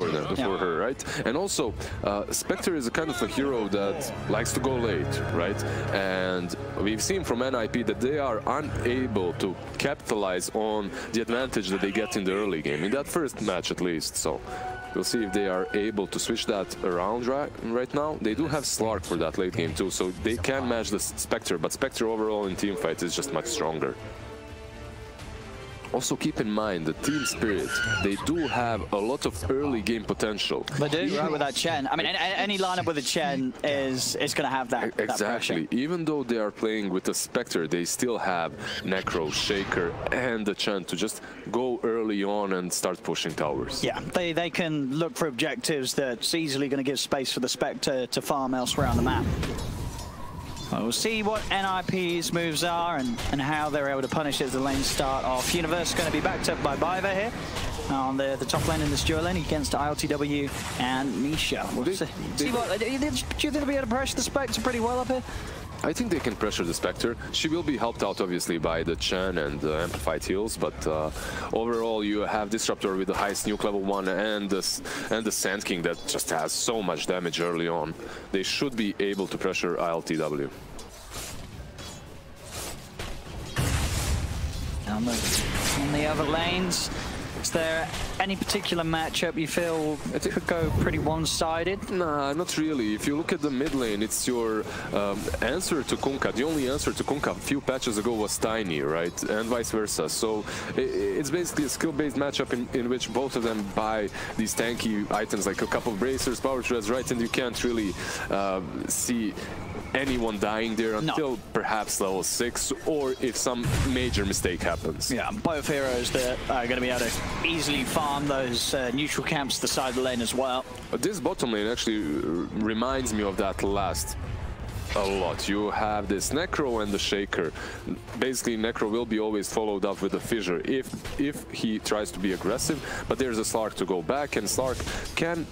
for her, right? And also, Spectre is a kind of a hero that likes to go late, right? And we've seen from NIP that they are unable to capitalize on the advantage that they get in the early game, in that first match at least. So we'll see if they are able to switch that around right now. They do have Slark for that late game too, so they can match the Spectre, but Spectre overall in teamfights is just much stronger. Also keep in mind the team spirit, they do have a lot of early game potential. They do, right, with that Chen. I mean, any lineup with a Chen is going to have that exactly. That even though they are playing with a Spectre, they still have Necro, Shaker, and the Chen to just go early on and start pushing towers. Yeah, they can look for objectives that's easily going to give space for the Spectre to farm elsewhere on the map. We'll see what NIP's moves are and how they're able to punish it as the lane start off. Universe going to be backed up by Biva here on the top lane in this dual lane against iLTW and Misha. We'll see what, do you think they'll be able to pressure the Spectre pretty well up here? I think they can pressure the Spectre. She will be helped out obviously by the Chen and the amplified heals, but overall you have Disruptor with the highest nuke level 1 and the Sand King that just has so much damage early on. They should be able to pressure iLTW. On the other lanes, is there any particular matchup you feel could go pretty one-sided? Nah, not really. If you look at the mid lane, it's your answer to Kunkka. The only answer to Kunkka a few patches ago was Tiny, right? And vice versa. So it's basically a skill-based matchup in which both of them buy these tanky items like a couple of bracers, power treads, right? And you can't really see anyone dying there until perhaps level 6, or if some major mistake happens. Yeah, both heroes that are going to be able to easily farm those neutral camps to the side of the lane as well. But this bottom lane actually reminds me of that last a lot. You have this Necro and the Shaker. Basically, Necro will be always followed up with a Fissure if he tries to be aggressive, but there's a Slark to go back, and Slark can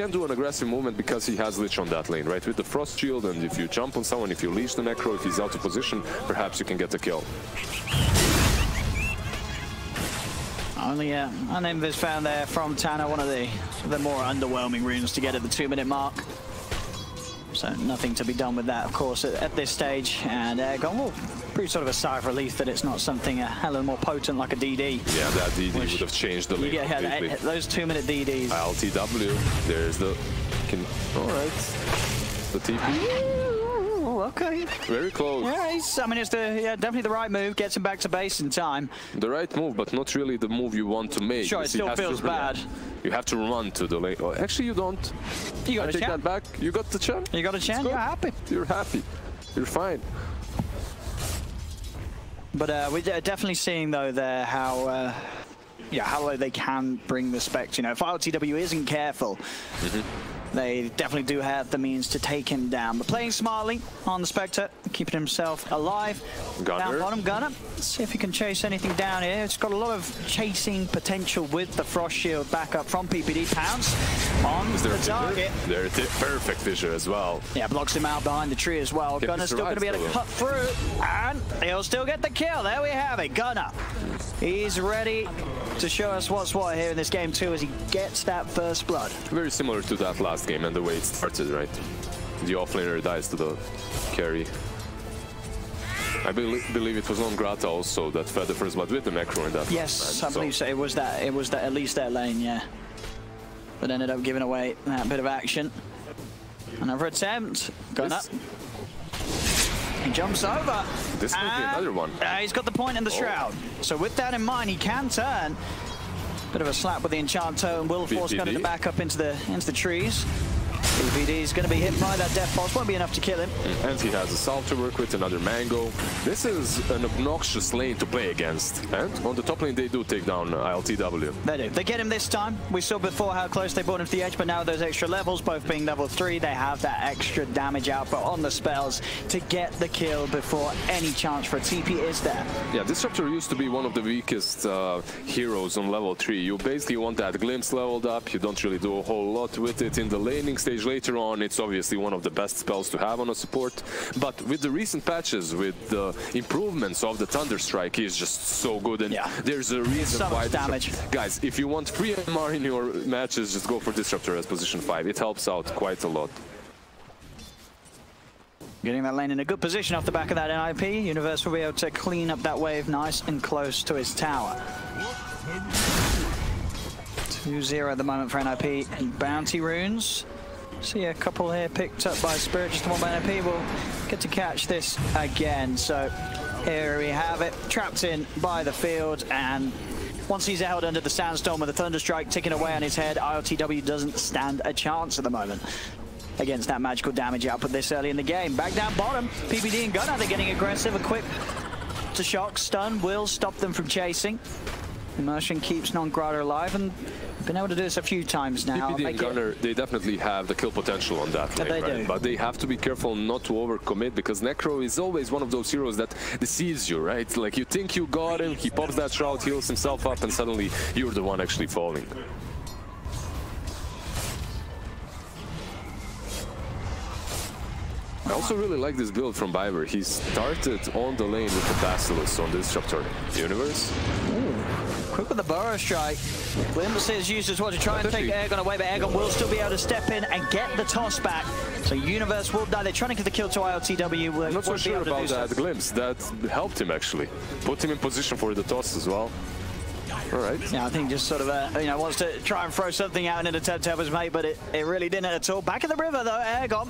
do an aggressive movement because he has Lich on that lane, right? With the Frost Shield, and if you jump on someone, if you leash the Necro, if he's out of position, perhaps you can get a kill. Only an Invis found there from Tanner, one of the more underwhelming runes to get at the 2-minute mark. So nothing to be done with that, of course, at this stage. And gone, pretty sort of a sigh of relief that it's not something a hell of more potent like a DD. Yeah, that DD would have changed the lane completely. Those 2-minute DDs. iLTW, there's the... all right. The TP. Okay. Very close. Yeah, I mean, it's definitely the right move. Gets him back to base in time. The right move, but not really the move you want to make. Sure, it still feels bad. You have to run to the lane. Oh, actually, you don't. You got a take that back. You got the Chen. You got a Chen. You're happy. You're happy. You're fine. But we're definitely seeing though there how low they can bring the Spectre. You know, if iLTW isn't careful. They definitely do have the means to take him down. But playing smartly on the Spectre, keeping himself alive. Gunner. Down bottom, Gunner. Let's see if he can chase anything down here. It's got a lot of chasing potential with the Frost Shield back up from PPD. Pounce on the target. There's a perfect Fissure as well. Yeah, blocks him out behind the tree as well. Yeah, Gunner's still going to be able to cut through, and he'll still get the kill. There we have it, Gunner. He's ready to show us what's what here in this game too, as he gets that first blood. Very similar to that last game and the way it started, right? The offlaner dies to the carry. I believe it was on Grata also that fed the first blood with the Necro in that. Yes, I believe so. It was that at least that lane, yeah. But ended up giving away that bit of action. Another attempt. Going up. He jumps over. This could be another one. He's got the point in the shroud. So with that in mind, he can turn. Bit of a slap with the enchant totem. Willforce going to back up into the trees. PPD is going to be hit by that death pulse. Won't be enough to kill him. And he has a Salve to work with, another Mango. This is an obnoxious lane to play against. And on the top lane, they do take down iLTW. They do. They get him this time. We saw before how close they brought him to the edge, but now those extra levels, both being level 3, they have that extra damage output on the spells to get the kill before any chance for a TP is there. Yeah, Disruptor used to be one of the weakest heroes on level 3. You basically want that Glimpse leveled up. You don't really do a whole lot with it in the laning stage later on, it's obviously one of the best spells to have on a support. But with the recent patches, with the improvements of the Thunderstrike, he's just so good. And there's a reason so why. Much damage. Guys, if you want free MR in your matches, just go for Disruptor as position 5. It helps out quite a lot. Getting that lane in a good position off the back of that NIP. Universe will be able to clean up that wave nice and close to his tower. 2-0 at the moment for NIP and bounty runes. See a couple here picked up by Spirit, just the one by NIP. We'll get to catch this again. So here we have it, trapped in by the field, and once he's held under the sandstorm with the Thunderstrike ticking away on his head, iLTW doesn't stand a chance at the moment against that magical damage output this early in the game. Back down bottom, PPD and Gunnar, they're getting aggressive. A quick to shock stun will stop them from chasing. Immersion keeps Non-Grata alive, and been able to do this a few times now. PPD and Gunnar, they definitely have the kill potential on that lane, right? But they have to be careful not to overcommit, because Necro is always one of those heroes that deceives you, right? Like, you think you got him, he pops that shroud, heals himself up, and suddenly you're the one actually falling. I also really like this build from Biver. He started on the lane with the Basilisk on this Disruptor Universe. Ooh. Quick with the Burrow Strike. Glimpse is used as well to try and take Aegon away, but Aegon will still be able to step in and get the toss back. So Universe will die. They're trying to get the kill to iLTW. I'm not so sure about that glimpse. That helped him actually. Put him in position for the toss as well. All right. Yeah, I think just sort of, wants to try and throw something out in an attempt to help his mate, but it really didn't at all. Back in the river though, Aegon.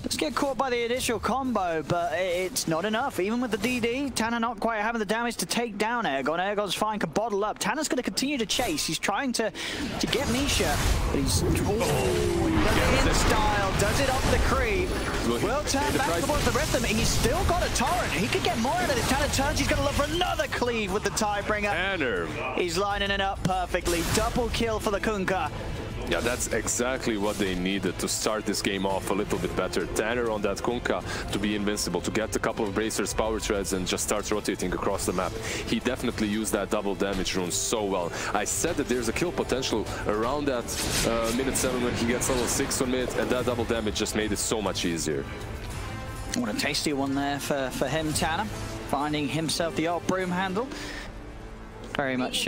Let's get caught by the initial combo, but it's not enough. Even with the DD, Tanner not quite having the damage to take down Aegon. Aegon's fine, can bottle up. Tanner's going to continue to chase. He's trying to get Misha, but he's in style, does it off the creep. Will turn back towards the rest of them. He's still got a torrent. He could get more out of it. Tanner turns, he's going to look for another cleave with the Tidebringer. Tanner. He's lining it up perfectly. Double kill for the Kunkka. Yeah, that's exactly what they needed to start this game off a little bit better. Tanner on that Kunkka to be invincible, to get a couple of bracers, power treads, and just start rotating across the map. He definitely used that double damage rune so well. I said that there's a kill potential around that minute 7 when he gets level 6 on mid, and that double damage just made it so much easier. What a tasty one there for him, Tanner. Finding himself the old broom handle. Very much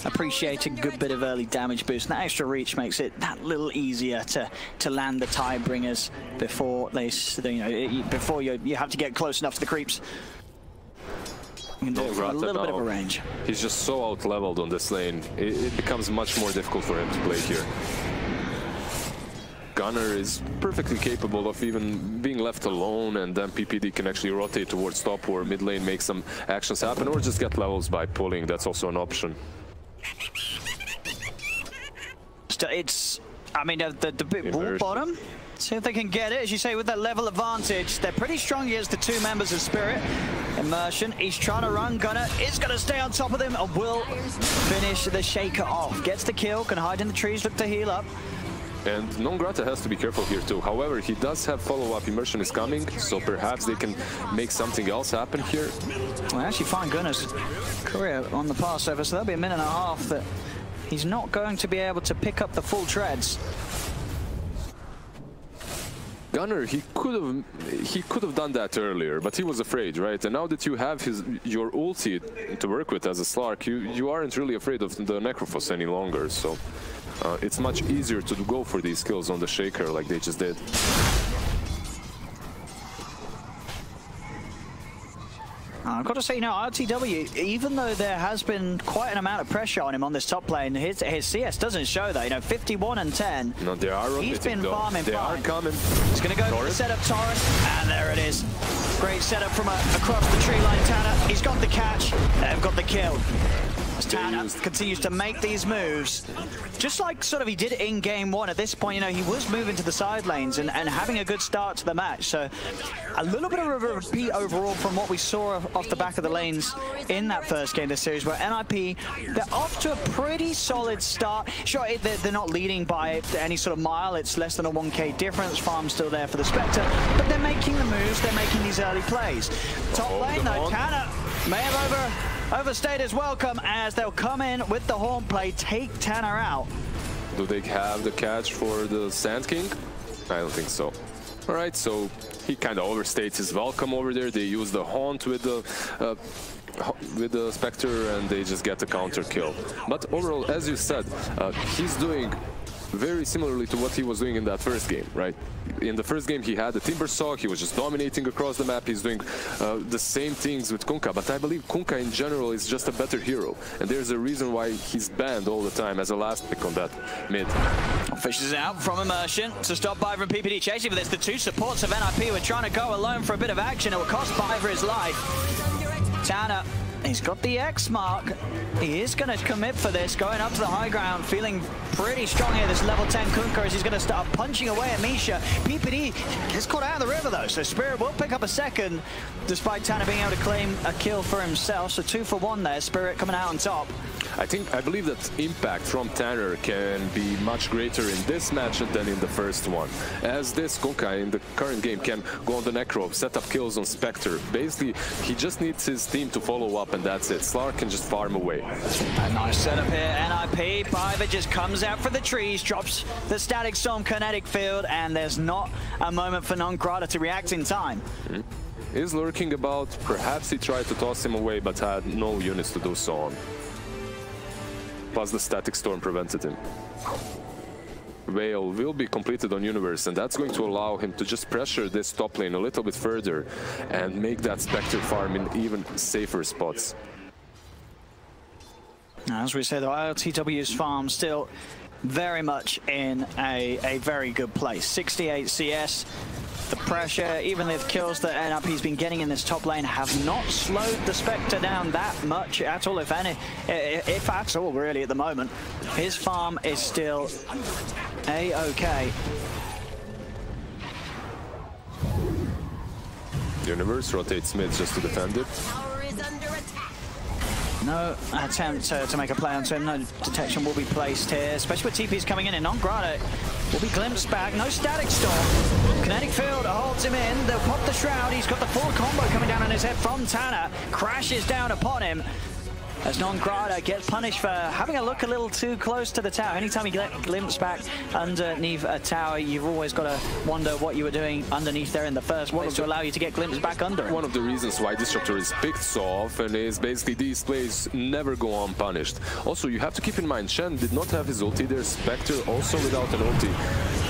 appreciated. Good bit of early damage boost. And that extra reach makes it that little easier to land the Tidebringers before they, before you have to get close enough to the creeps. You can do it from a little bit of a range. He's just so out-leveled on this lane. It becomes much more difficult for him to play here. Gunnar is perfectly capable of even being left alone, and then PPD can actually rotate towards top or mid lane, make some actions happen, or just get levels by pulling. That's also an option. It's, I mean, the bit wall bottom. See if they can get it. As you say, with that level advantage, they're pretty strong against the two members of Spirit. Immersion, he's trying to run. Gunnar is going to stay on top of them and will finish the Shaker off. Gets the kill, can hide in the trees, look to heal up. And Non-Grata has to be careful here too. However, he does have follow-up. Immersion is coming, so perhaps they can make something else happen here. Well, actually find Gunnar's career on the pass over, so that'll be a minute and a half that he's not going to be able to pick up the full treads. Gunnar, he could have done that earlier, but he was afraid, right? And now that you have your ulti to work with as a Slark, you aren't really afraid of the Necrophos any longer, so it's much easier to go for these kills on the Shaker like they just did. I've got to say, iLTW, even though there has been quite an amount of pressure on him on this top lane, his CS doesn't show that. 51 and 10. No, they are rotating. He's been farming. They are coming. He's going to go for the setup torrent, and there it is. Great setup from across the tree line. Tanner, he's got the catch. They've got the kill. As Tanner continues to make these moves, just like sort of he did in game one. At this point, he was moving to the side lanes and having a good start to the match. So a little bit of a repeat overall from what we saw off the back of the lanes in that first game of the series, where NIP, they're off to a pretty solid start. Sure, they're not leading by any sort of mile. It's less than a 1k difference. Farm's still there for the Spectre, but they're making the moves. They're making these early plays. Top lane, though, Tanner may have overstayed his welcome, as they'll come in with the horn play, take Tanner out. Do they have the catch for the Sand King? I don't think so. All right, so he kind of overstates his welcome over there. They use the Haunt with the Spectre, and they just get a counter kill. But overall, as you said, he's doing very similarly to what he was doing in that first game, right? In the first game, he had the Timber Saw, he was just dominating across the map. He's doing the same things with Kunkka, but I believe Kunkka in general is just a better hero, and there's a reason why he's banned all the time as a last pick on that mid. Fishes out from Immersion to stop Biver and PPD chasing for this. The two supports of NIP were trying to go alone for a bit of action. It will cost Biver his life. Tanner, he's got the X mark. He is going to commit for this, going up to the high ground, feeling pretty strong here, this level 10 Kunkka, as he's going to start punching away at Misha. PPD gets caught out of the river, though, so Spirit will pick up a second, despite Tanner being able to claim a kill for himself. So 2 for 1 there, Spirit coming out on top. I believe that impact from Tanner can be much greater in this match than in the first one, as this Kunkka in the current game can go on the Necro, set up kills on Spectre. Basically, he just needs his team to follow up, and that's it. Slark can just farm away. A nice setup here, NIP. Biver just comes out for the trees, drops the Static Storm kinetic field, and there's not a moment for Non-Grata to react in time. He's lurking about. Perhaps he tried to toss him away, but had no units to do so on. Plus the Static Storm prevented him. Veil will be completed on Universe, and that's going to allow him to just pressure this top lane a little bit further and make that Spectre farm in even safer spots. As we said, the iLTW's farm still very much in a very good place. 68 CS. The pressure, even the kills that NIP's been getting in this top lane, have not slowed the Spectre down that much at all, if any, if at all, really, at the moment. His farm is still A-okay. Universe rotates mid just to defend it. No attempt to make a play onto him. No detection will be placed here, especially with TPs coming in. And Non-Grata will be glimpsed back. No Static Storm. Kinetic Field holds him in. They'll pop the Shroud. He's got the full combo coming down on his head from Tanner. Crashes down upon him as Non-Grata gets punished for having a look a little too close to the tower. Anytime you get glimpsed back underneath a tower, you've always got to wonder what you were doing underneath there in the first place to allow you to get glimpsed back under. One of the reasons why Disruptor is picked so often is basically these plays never go unpunished. Also, you have to keep in mind, Shen did not have his ulti there, Spectre also without an ulti.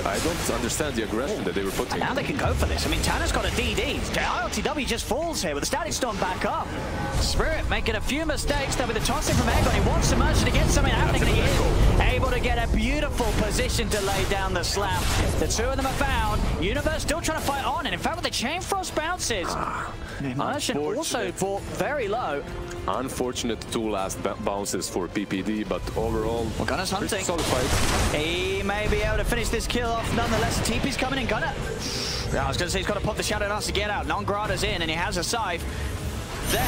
I don't understand the aggression that they were putting. Now they can go for this. I mean, Tanner's got a DD. iLTW just falls here with the Static Storm back up. Spirit making a few mistakes there with the tossing from Aegon. He wants Immersion to get something happening, and he is able to get a beautiful position to lay down the slam. The two of them are found. Universe still trying to fight on, and in fact with the Chain Frost bounces, Immersion also bought very low. Unfortunate 2 last bounces for PPD, but overall, Gunner's hunting. Solid fight. He may be able to finish this kill off. Nonetheless, TP's coming in. Gunner. Yeah, I was going to say he's got to pop the Shadow Dance to get out. Non-Grata's in, and he has a scythe. There.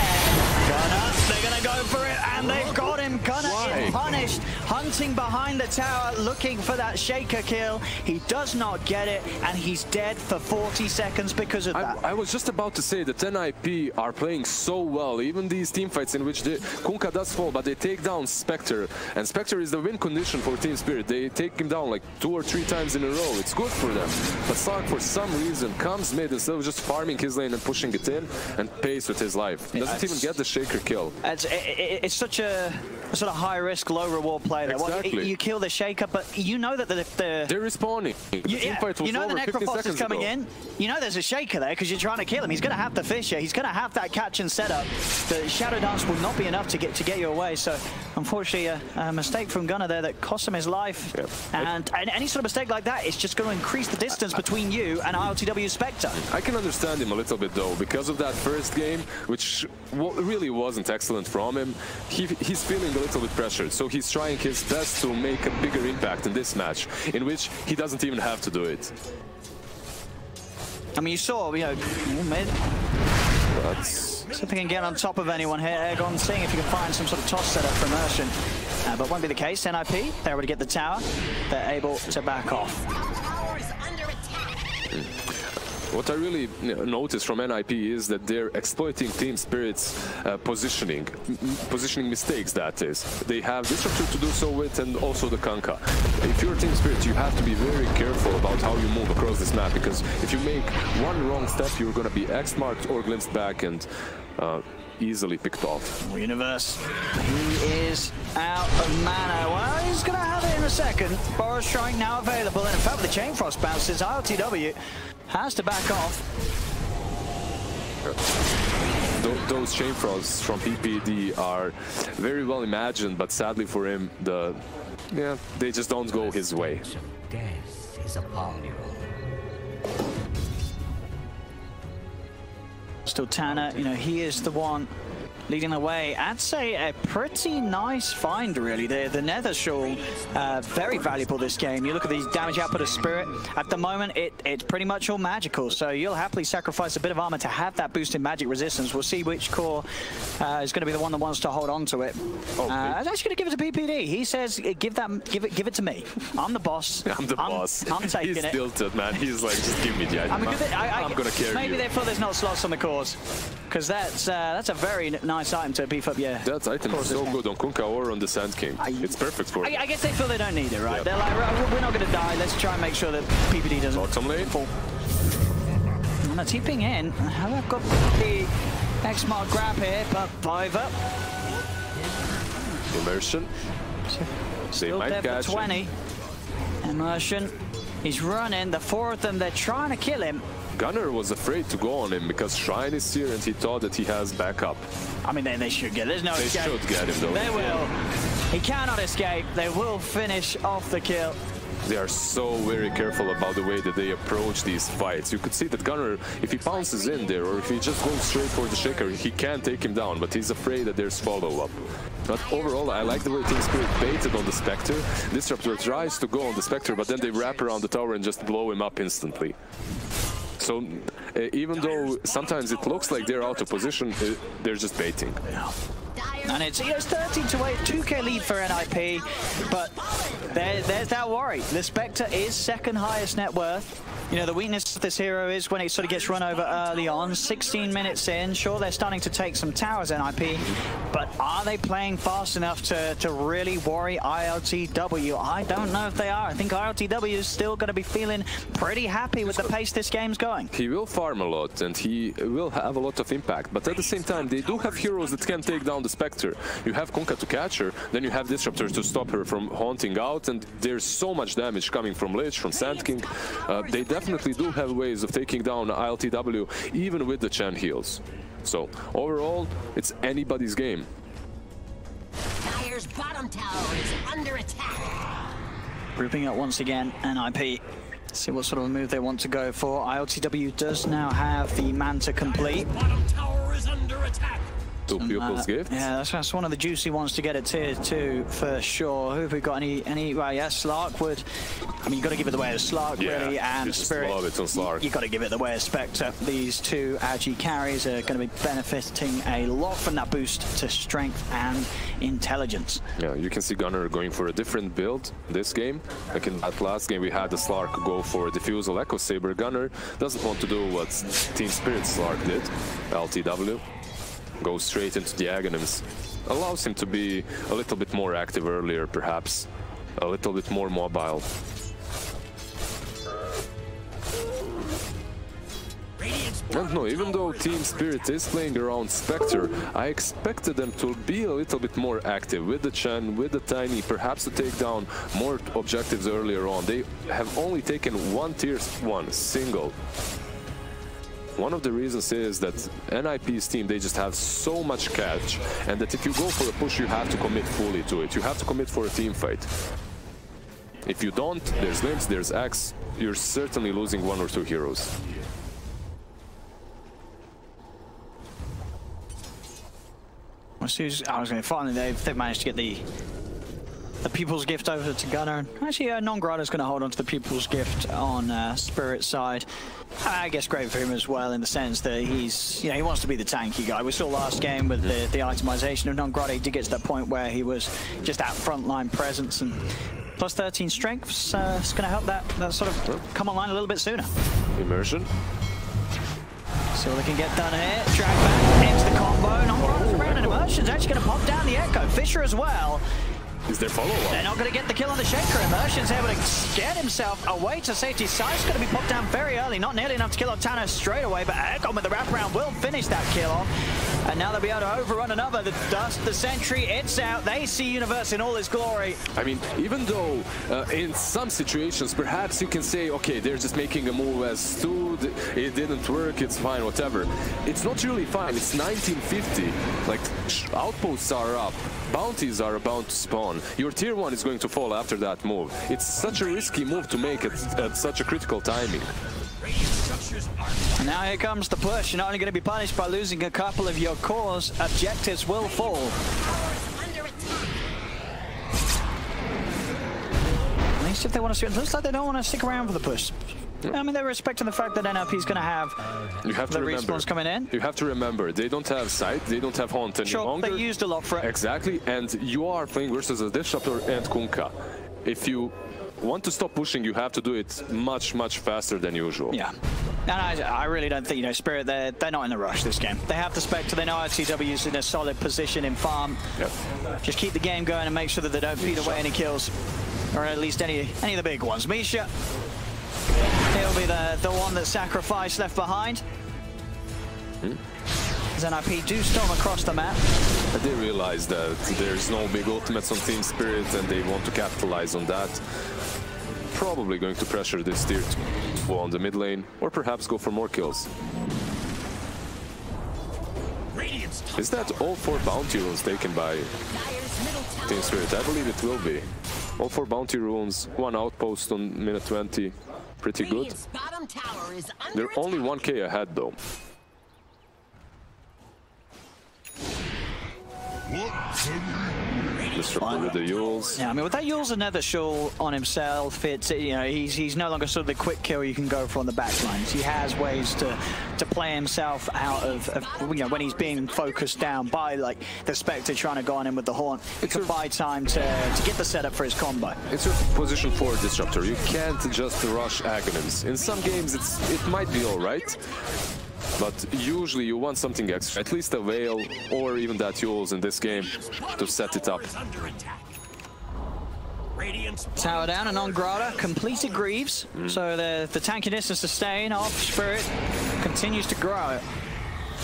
Gunner, they're going to go for it, and they've got him. Gunner is punished, hunting behind the tower, looking for that Shaker kill. He does not get it, and he's dead for 40 seconds because of that. I was just about to say that NIP are playing so well, even these teamfights in which Kunkka does fall, but they take down Spectre, and Spectre is the win condition for Team Spirit. They take him down like 2 or 3 times in a row. It's good for them. But Slark, for some reason, comes mid instead of just farming his lane and pushing it in, and pays with his life. Doesn't even get the Shaker kill. It's such a sort of high-risk, low-reward play there. Exactly. You kill the Shaker, but you know that they're respawning. You know the Necrophos is coming in. You know there's a Shaker there because you're trying to kill him. He's going to have the Fisher. He's going to have that catch and setup. The Shadow Dance will not be enough to get you away. So, unfortunately, a mistake from Gunner there that cost him his life. Yep. And any sort of mistake like that is just going to increase the distance between you and iLTW Spectre. I can understand him a little bit, though, because of that first game, which really wasn't excellent from him. He's feeling a little bit pressured, so he's trying his best to make a bigger impact in this match, in which he doesn't even have to do it. I mean, you saw, mid. See if they can get on top of anyone here. Aegon seeing if you can find some sort of toss setup for Immersion. But won't be the case. NIP, they're able to get the tower. They're able to back off. What I really notice from NIP is that they're exploiting Team Spirit's positioning mistakes, that is. They have Disruptor to do so with, and also the Kanka. If you're Team Spirit, you have to be very careful about how you move across this map, because if you make one wrong step, you're going to be X-marked or glimpsed back and easily picked off. Universe, he is out of mana. Well, he's going to have it in a second. Boros Strike now available, and in fact, with the Chain Frost bounces, iLTW has to back off. Those Chain Frosts from PPD are very well imagined, but sadly for him, they just don't go his way. Death is upon you. Still Tanner, he is the one leading the way. I'd say a pretty nice find, really. The Nether Shawl, very valuable this game. You look at the damage output of Spirit. At the moment, it's pretty much all magical, so you'll happily sacrifice a bit of armor to have that boost in magic resistance. We'll see which core is going to be the one that wants to hold on to it. I was actually going to give it to PPD. He says, give it to me. I'm the boss. I'm the boss. I'm taking He's it. He's tilted, man. He's like, just give me the item. I'm going to carry maybe you. They feel there's not slots on the cores, because that's a very nice item to beef up. Yeah, that item is so good on Kunkka or on the Sand King. It's perfect for it. I guess they feel they don't need it, right? Yep. They're like, right, we're not going to die. Let's try and make sure that PPD doesn't Bottom lane. fall. And they're tipping in. I've got the X-Mark grab here, but 5 up. Immersion. Still dead for 20. Immersion. He's running. The 4 of them, they're trying to kill him. Gunner was afraid to go on him because Shrine is here and he thought that he has backup. I mean, they should get. There's no escape. They should get him, though. They will. He cannot escape. They will finish off the kill. They are so very careful about the way that they approach these fights. You could see that Gunner, if he pounces in there or if he just goes straight for the Shaker, he can take him down, but he's afraid that there's follow-up. But overall, I like the way Team Spirit baited on the Spectre. Disruptor tries to go on the Spectre, but then they wrap around the tower and just blow him up instantly. So even though sometimes it looks like they're out of position, they're just baiting. And it's 13 to 8, 2k lead for NIP, but there's that worry. The Spectre is second highest net worth. The weakness of this hero is when it sort of gets run over early on. 16 minutes in, sure, they're starting to take some towers, NIP, but are they playing fast enough to really worry iLTW? I don't know if they are. I think iLTW is still going to be feeling pretty happy with the pace this game's going. He will farm a lot and he will have a lot of impact, but at the same time, they do have heroes that can take down the Spectre. You have Kunkka to catch her, then you have Disruptors to stop her from haunting out, and there's so much damage coming from Lich, from Sand King. They definitely do have ways of taking down iLTW, even with the Chen heals. So, overall, it's anybody's game. Dire's bottom tower is under attack. Grouping up once again, NIP. See what sort of a move they want to go for. iLTW does now have the Manta complete. Bottom tower is under attack. Two Pupil's Gift. Yeah, that's one of the juicy ones to get a tier 2 for sure. Who have we got? Any? Well, yeah, Slark would. I mean, you got to give it the way of Slark, really, and Spirit. Love it on Slark. You got to give it the way of Spectre. These two Agi carries are going to be benefiting a lot from that boost to strength and intelligence. Yeah, you can see Gunner going for a different build this game. Like in that last game, we had the Slark go for a Diffusal Echo Saber. Gunner doesn't want to do what Team Spirit Slark did. LTW. Goes straight into the Aghanims. Allows him to be a little bit more active earlier, perhaps. A little bit more mobile. And no, even though Team Spirit is playing around Spectre, I expected them to be a little bit more active with the Chen, with the Tiny, perhaps to take down more objectives earlier on. They have only taken one tier 1 single. One of the reasons is that NIP's team, they just have so much catch, and that if you go for a push, you have to commit fully to it. You have to commit for a team fight. If you don't, there's Limps, there's Axe, you're certainly losing 1 or 2 heroes. I was going to finally, they've managed to get the Pupil's Gift over to Gunner. Actually, Non-Grada's going to hold on to the Pupil's Gift on Spirit's side. I guess great for him as well, in the sense that he's, he wants to be the tanky guy. We saw last game with the itemization of Non-Grada, he did get to that point where he was just that frontline presence, and plus 13 strength is going to help that sort of come online a little bit sooner. Immersion. See what they can get done here. Drag back into the combo. Nongrada's around, and Immersion's actually going to pop down the Echo. Fisher as well. Is there follow-up? They're not going to get the kill on the Shaker. Immersion's able to get himself away to safety. Side's going to be popped down very early. Not nearly enough to kill off Tanner straight away, but Airgun with the wraparound will finish that kill off. And now they'll be able to overrun another. The Dust, the Sentry, it's out. They see Universe in all its glory. I mean, even though in some situations, perhaps you can say, okay, they're just making a move as stood, it didn't work, it's fine, whatever. It's not really fine. It's 1950. Like, outposts are up. Bounties are about to spawn. Your tier 1 is going to fall after that move. It's such a risky move to make at such a critical timing. And now here comes the push. You're not only going to be punished by losing a couple of your cores, objectives will fall. At least if they want to, it looks like they don't want to stick around for the push. I mean, they're respecting the fact that NRP is going to have the respawns coming in. You have to remember, they don't have sight, they don't have haunt any longer. They used a lot for it. Exactly, and you are playing versus a Disruptor and Kunkka. If you want to stop pushing, you have to do it much, much faster than usual. Yeah. And I really don't think, Spirit, they're not in a rush this game. They have the Spectre, they know iLTW is in a solid position in farm. Yep. Just keep the game going and make sure that they don't feed away any kills. Or at least any of the big ones. Misha, he'll be the one that's sacrificed, left behind. As NIP do storm across the map. They realize that there's no big ultimates on Team Spirit and they want to capitalize on that. Probably going to pressure this tier 2 on the mid lane, or perhaps go for more kills. Is that all 4 bounty runes taken by Team Spirit? I believe it will be. All 4 bounty runes, 1 outpost on minute 20. Pretty good. They're only 1k ahead though. Disruptor with the Yules. Yeah, I mean, with that Yules and Nether Shawl on himself, it's, he's no longer sort of the quick kill you can go for on the backlines. He has ways to play himself out of when he's being focused down by like the Spectre trying to go on him with the Haunt. It could buy time to get the setup for his combo. It's your position for Disruptor. You can't just rush Aghanim's. In some games, it might be all right. But usually you want something extra, at least a Veil or even that Yules in this game to set it up. Tower down and Nongrada completed Greaves, so the tankiness and sustain of Spirit continues to grow,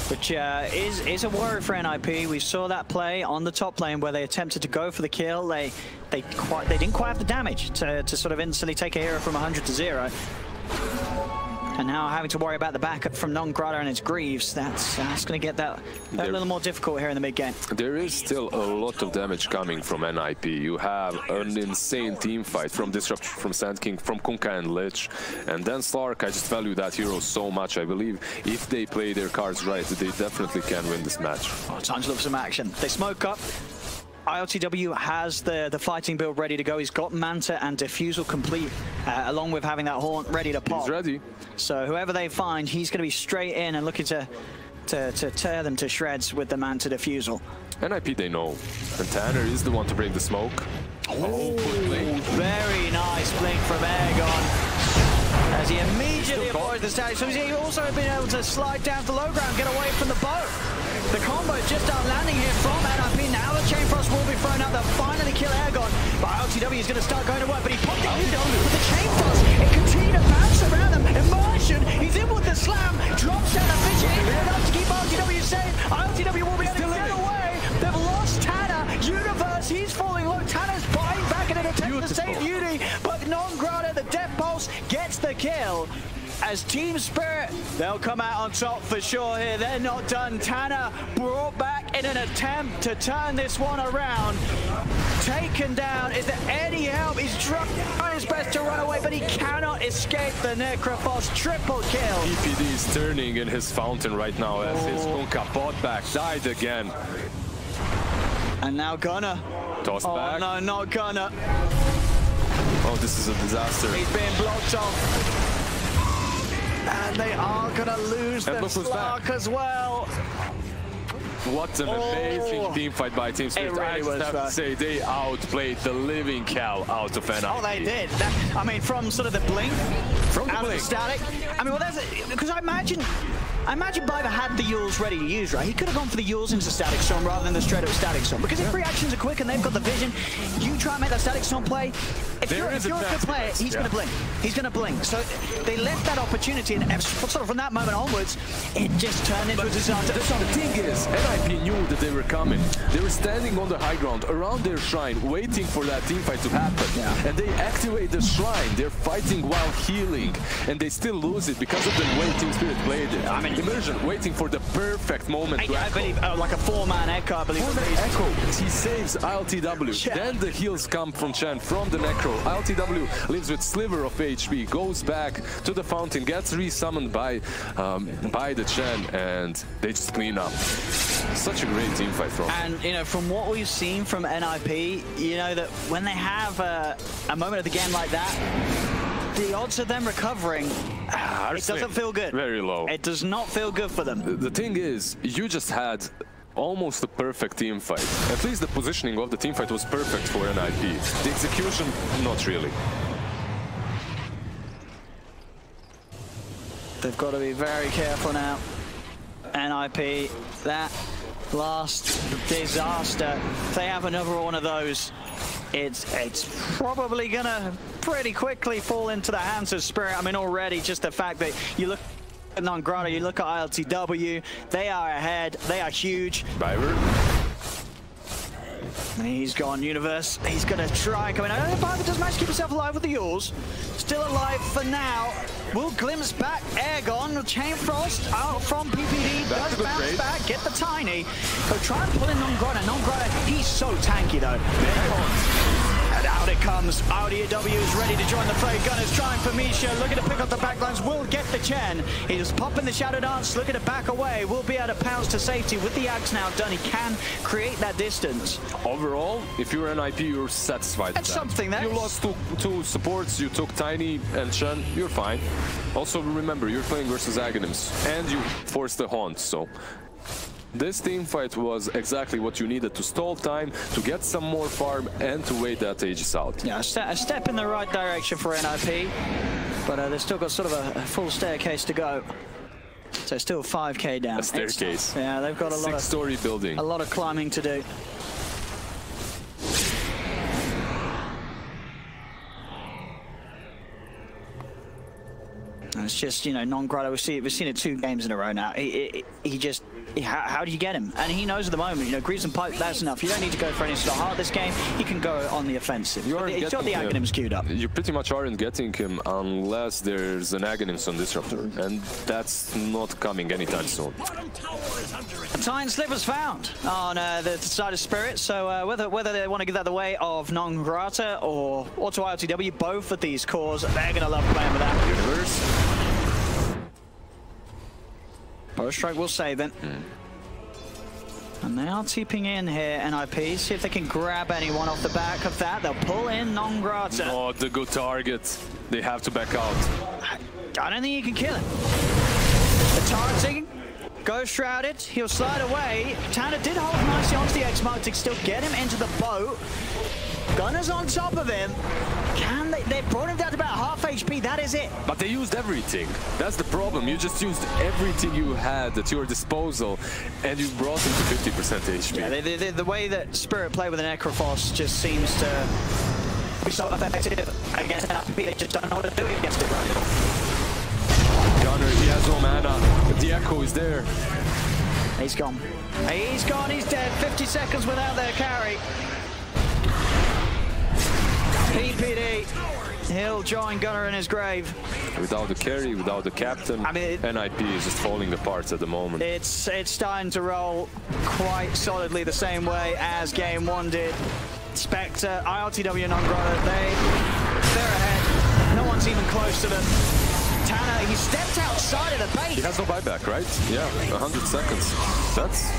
which is a worry for NIP. We saw that play on the top lane where they attempted to go for the kill. They didn't quite have the damage to sort of instantly take a hero from 100 to 0. And now having to worry about the backup from Nongrada and his Greaves, that's going to get that a little more difficult here in the mid game. There is still a lot of damage coming from NIP. You have an insane team fight from Disruptor, from Sand King, from Kunkka and Lich. And then Slark, I just value that hero so much. I believe if they play their cards right, they definitely can win this match. Oh, time to look for some action. They smoke up. iLTW has the fighting build ready to go. He's got Manta and Diffusal complete, along with having that Haunt ready to pop. He's ready. So whoever they find, he's going to be straight in and looking to tear them to shreds with the Manta Diffusal. NIP they know. And Tanner is the one to break the smoke. Oh, very nice blink from Airgun. As he immediately avoids the stage. So he's also been able to slide down to low ground, get away from the boat. The combo just out landing here from NIP. Now the Chain Frost will be thrown out. They'll finally kill Airgun. But iLTW is going to start going to work. But he popped the unit on with the Chain Frost. It continued to bounce around them. Immersion. He's in with the slam. Drops down a Fisher. Even enough to keep iLTW safe. iLTW will be able to get away. They've lost Tanner. Universe, he's falling low. Tanner's buying back in an attempt to save Beauty. But Nongrada, the Death Pulse, gets the kill. As Team Spirit, they'll come out on top for sure here. They're not done. Tanner brought back in an attempt to turn this one around. Taken down. Is there any help? He's trying his best to run away, but he cannot escape the Necrophos. Triple kill. EPD is turning in his fountain right now as his Kunkka bot back died again. And now Gunner. Tossed back. No, not Gunner. Oh, this is a disaster. He's being blocked off. And they are going to lose the Slark as well. What an amazing team fight by Team Spirit. Really I just have to say, they outplayed the living hell out of NIP. Oh, they did. I mean, from sort of the blink, from the out blink. of the static. I mean, well, because I imagine I imagine Biver had the Yules ready to use, right? He could have gone for the Yules into Static Storm rather than the straight up Static Storm. Because if reactions are quick and they've got the vision, you try and make that Static Storm play. If you're a good player, he's going to blink. He's going to blink. So they left that opportunity, and sort of from that moment onwards, it just turned into a disaster. The thing is, NIP knew that they were coming. They were standing on the high ground around their shrine, waiting for that teamfight to happen. Yeah. And they activate the shrine. They're fighting while healing, and they still lose it because of the way Team Spirit played it. I mean, immersion waiting for the perfect moment to I believe, like a 4-man Echo, I believe. 4-man Echo, he saves iLTW. Yeah. Then the heals come from Chen, from the Necro. iLTW lives with sliver of HP, goes back to the fountain, gets resummoned by the Chen, and they just clean up. Such a great team fight from. And you know, from what we've seen from NIP, you know that when they have a moment of the game like that, the odds of them recovering, it doesn't feel good. Very low. It does not feel good for them. The thing is, you just had almost a perfect team fight. At least the positioning of the team fight was perfect for NIP. The execution, not really. They've got to be very careful now. NIP, that last disaster, if they have another one of those, it's probably gonna pretty quickly fall into the hands of Spirit. I mean, already just the fact that you look at Non-Grata, you look at iLTW, they are ahead, they are huge. Biver. He's gone, Universe. He's gonna try coming out. Biver does manage to keep himself alive with the Yules. Still alive for now. Will glimpse back, air gone, Chain Frost out from PPD, does bounce back, get the Tiny. So try and pull in Non-Grata. Non-Grata, he's so tanky though. And out it comes. iLTW is ready to join the fray. Gunners trying for Misha, looking to pick up the backlines, will get the Chen. He's popping the Shadow Dance, looking to back away, will be able to pounce to safety with the Axe now done. He can create that distance. Overall, if you're NIP, you're satisfied. That's something that you lost two supports, you took Tiny and Chen, you're fine. Also remember, you're playing versus Aghanims, and you forced the Haunt, so this team fight was exactly what you needed to stall time, to get some more farm, and to wait that Aegis out. Yeah, a step in the right direction for NIP, but they've still got sort of a full staircase to go. So still 5k down. A staircase. Yeah, they've got a lot of 6-story building. A lot of climbing to do. It's just, you know, Non-Grata, we've seen it 2 games in a row now. He just, how do you get him? And he knows at the moment, you know, Greaves and Pipe, that's enough. You don't need to go for any sort of heart this game. He can go on the offensive. He's got the Aghanims queued up. You pretty much aren't getting him unless there's an Aghanims on Disruptor, and that's not coming anytime soon. A Titan Slip was found on the side of Spirit, so whether they want to give that the way of Non-Grata or to iLTW, both of these cores, they're going to love playing with that. Universe. Power Strike will save it. And they are TPing in here, NIP. See if they can grab anyone off the back of that. They'll pull in Non-Grata. Not the good target. They have to back out. I don't think you can kill him. The targeting, Ghost Shrouded, he'll slide away. Tanner did hold nicely onto the X-Mark to still get him into the boat. Gunners on top of him. They brought him down to about half HP, that is it. But they used everything. That's the problem. You just used everything you had at your disposal, and you brought him to 50% HP. Yeah, the way that Spirit play with an Necrophos just seems to be so effective against NIP. They just don't know what to do against it right now. Gunner, he has no mana. The Echo is there. He's gone. He's gone, he's dead. 50 seconds without their carry. PPD, he'll join Gunner in his grave. Without the carry, without the captain, I mean, NIP is just falling apart at the moment. It's starting to roll quite solidly the same way as Game 1 did. Spectre, iLTW, Non-Grata, they're ahead. No one's even close to them. Tanner, he stepped outside of the base. He has no buyback, right? Yeah, 100 seconds. That's...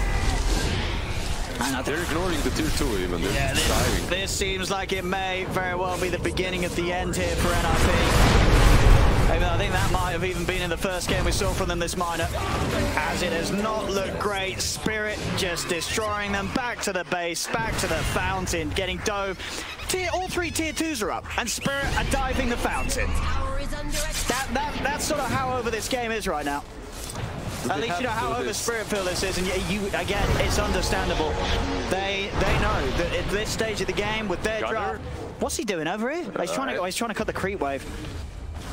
They're ignoring the tier 2 even. They're diving. This seems like it may very well be the beginning of the end here for NIP. Even though I think that might have even been in the first game we saw from them this minor. As it has not looked great. Spirit just destroying them. Back to the base, back to the fountain, getting dove. All 3 tier 2s are up, and Spirit are diving the fountain. That's sort of how over this game is right now. At least you know how over Spiritful this is, and you again, it's understandable. They know that at this stage of the game with their draft, what's he doing over here? He's trying to cut the creep wave.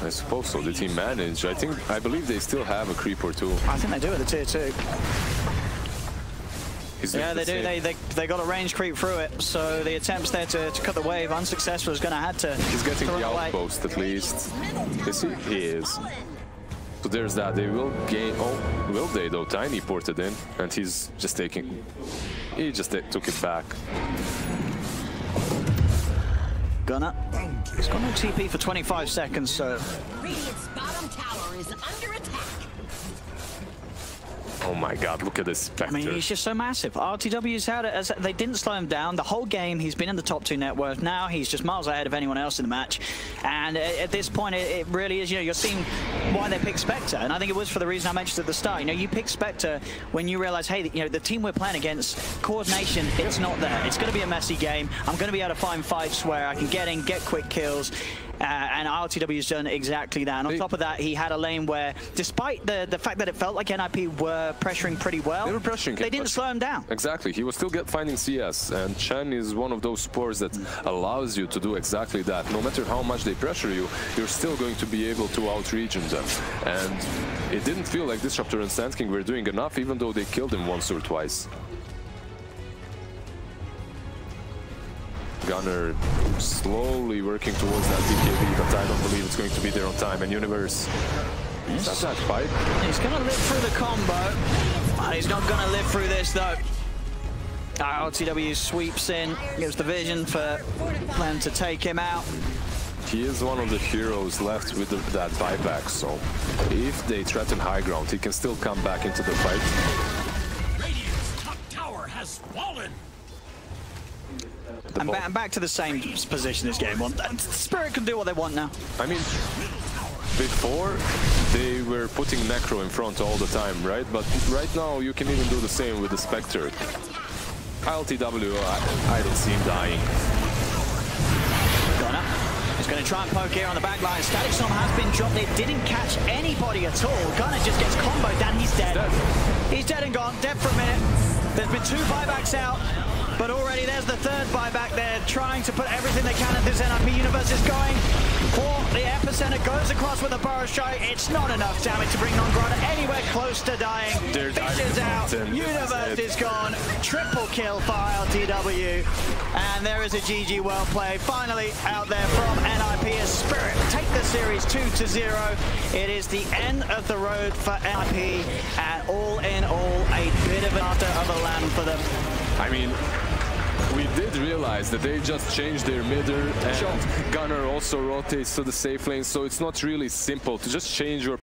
I suppose so. Did he manage? I believe they still have a creep or two. I think they do at the tier 2. Yeah, they do. They got a range creep through it, so the attempts there to cut the wave unsuccessful is going to have to. He's getting the outpost at least. Is he? He is. So there's that. They will gain. Oh, will they though? Tiny ported in, and he's just taking. He just took it back. Gunner. He's got no TP for 25 seconds, so. Radiant's bottom tower is under attack. Oh my God, look at this Spectre. I mean, he's just so massive. RTW's had it, as they didn't slow him down. The whole game, he's been in the top 2 net worth. Now he's just miles ahead of anyone else in the match. And at this point, it really is, you know, you're seeing why they picked Spectre. And I think it was for the reason I mentioned at the start. You know, you pick Spectre when you realize, hey, you know, the team we're playing against, coordination, it's not there. It's going to be a messy game. I'm going to be able to find fights where I can get in, get quick kills. And iLTW's done exactly that. And on top of that, he had a lane where, despite the fact that it felt like NIP were pressuring pretty well, they were pressuring. They didn't slow him down. Exactly. He was still finding CS. And Chen is one of those supports that allows you to do exactly that. No matter how much they pressure you, you're still going to be able to out-region them. And it didn't feel like Disruptor and Sand King were doing enough, even though they killed him once or twice. Gunner slowly working towards that DKB, but I don't believe it's going to be there on time. And Universe, is that fight? He's going to live through the combo. He's not going to live through this, though. RTW sweeps in, gives the vision for them to take him out. He is one of the heroes left with that buyback, so if they threaten high ground, he can still come back into the fight. Radiant's top tower has fallen. And back to the same position this game on. Spirit can do what they want now. I mean, before they were putting Necro in front all the time, right? But right now you can even do the same with the Spectre. iLTW, I don't see him dying. Gunner. He's going to try and poke here on the back line. Static Storm has been dropped. It didn't catch anybody at all. Gunner just gets comboed and he's dead. He's dead and gone. Dead for a minute. There's been 2 buybacks out. But already there's the 3rd buyback. They're trying to put everything they can at this NIP. Universe is going for the epicenter, goes across with a burrow strike. It's not enough damage to bring Non-Grata anywhere close to dying. Fishes out, Universe is gone. Triple kill for iLTW. And there is a GG well played. Finally out there from NIP as Spirit take the series 2-0. It is the end of the road for NIP. And all in all, a bit of an after of a land for them. I mean, we did realize that they just changed their midder, and Gunner also rotates to the safe lane, so it's not really simple to just change your